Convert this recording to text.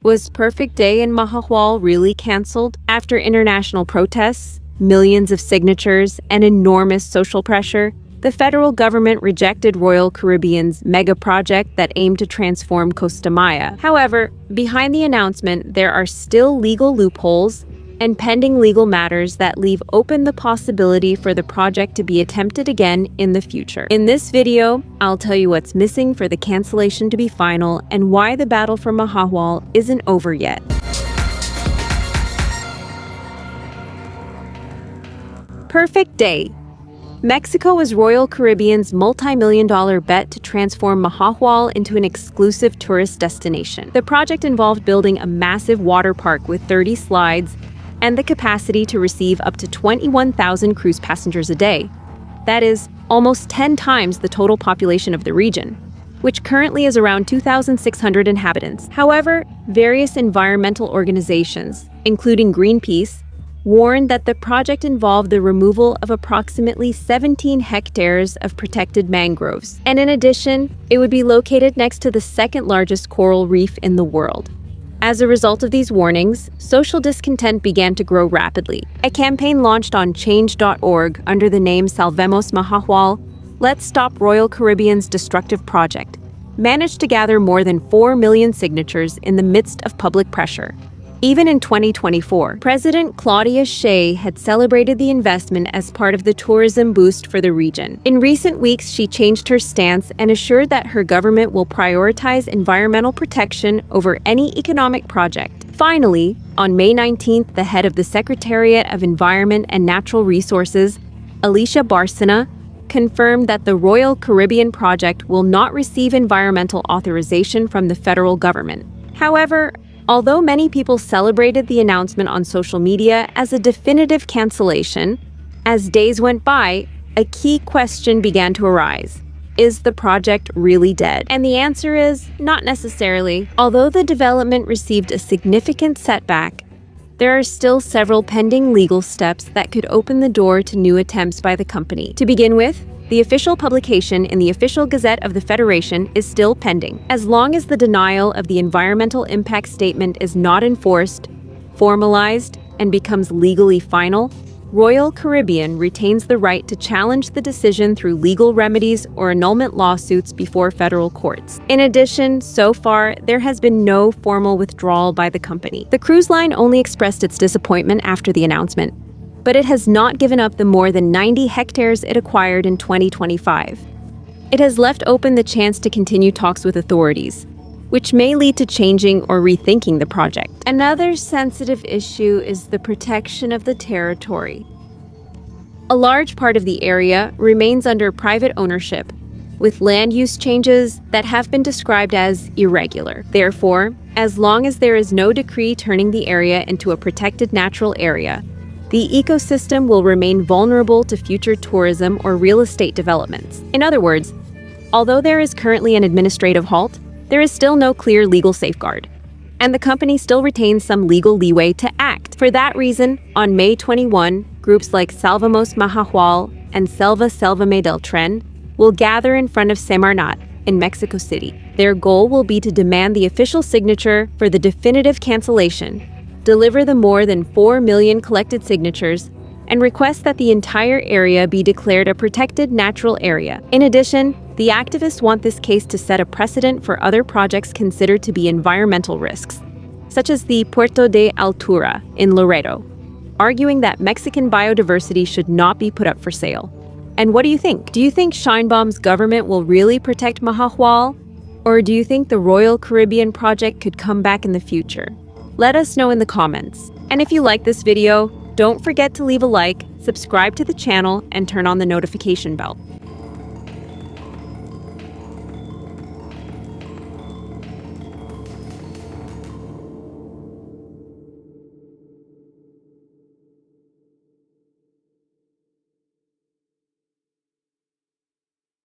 Was Perfect Day in Mahahual really canceled? After international protests, millions of signatures, and enormous social pressure, the federal government rejected Royal Caribbean's mega project that aimed to transform Costa Maya. However, behind the announcement, there are still legal loopholes and pending legal matters that leave open the possibility for the project to be attempted again in the future. In this video, I'll tell you what's missing for the cancellation to be final and why the battle for Mahahual isn't over yet. Perfect Day. Mexico was Royal Caribbean's multi-million-dollar bet to transform Mahahual into an exclusive tourist destination. The project involved building a massive water park with 30 slides and the capacity to receive up to 21,000 cruise passengers a day. That is almost 10 times the total population of the region, which currently is around 2,600 inhabitants. However, various environmental organizations, including Greenpeace, warned that the project involved the removal of approximately 17 hectares of protected mangroves. And in addition, it would be located next to the second largest coral reef in the world. As a result of these warnings, social discontent began to grow rapidly. A campaign launched on change.org under the name Salvemos Mahahual, Let's Stop Royal Caribbean's Destructive Project, managed to gather more than 4 million signatures in the midst of public pressure. Even in 2024, President Claudia Shea had celebrated the investment as part of the tourism boost for the region. In recent weeks, she changed her stance and assured that her government will prioritize environmental protection over any economic project. Finally, on May 19th, the head of the Secretariat of Environment and Natural Resources, Alicia Bárcena, confirmed that the Royal Caribbean project will not receive environmental authorization from the federal government. However, although many people celebrated the announcement on social media as a definitive cancellation, as days went by, a key question began to arise. Is the project really dead? And the answer is not necessarily. Although the development received a significant setback, there are still several pending legal steps that could open the door to new attempts by the company. To begin with, the official publication in the Official Gazette of the Federation is still pending. As long as the denial of the environmental impact statement is not enforced, formalized, and becomes legally final, Royal Caribbean retains the right to challenge the decision through legal remedies or annulment lawsuits before federal courts. In addition, so far, there has been no formal withdrawal by the company. The cruise line only expressed its disappointment after the announcement, but it has not given up the more than 90 hectares it acquired in 2025. It has left open the chance to continue talks with authorities, which may lead to changing or rethinking the project. Another sensitive issue is the protection of the territory. A large part of the area remains under private ownership, with land use changes that have been described as irregular. Therefore, as long as there is no decree turning the area into a protected natural area, the ecosystem will remain vulnerable to future tourism or real estate developments. In other words, although there is currently an administrative halt, there is still no clear legal safeguard, and the company still retains some legal leeway to act. For that reason, on May 21, groups like Salvemos Mahahual and Sálvame del Tren will gather in front of Semarnat in Mexico City. Their goal will be to demand the official signature for the definitive cancellation, deliver the more than 4 million collected signatures, and request that the entire area be declared a protected natural area. In addition, the activists want this case to set a precedent for other projects considered to be environmental risks, such as the Puerto de Altura in Laredo, arguing that Mexican biodiversity should not be put up for sale. And what do you think? Do you think Sheinbaum's government will really protect Mahahual? Or do you think the Royal Caribbean project could come back in the future? Let us know in the comments. And if you like this video, don't forget to leave a like, subscribe to the channel, and turn on the notification bell.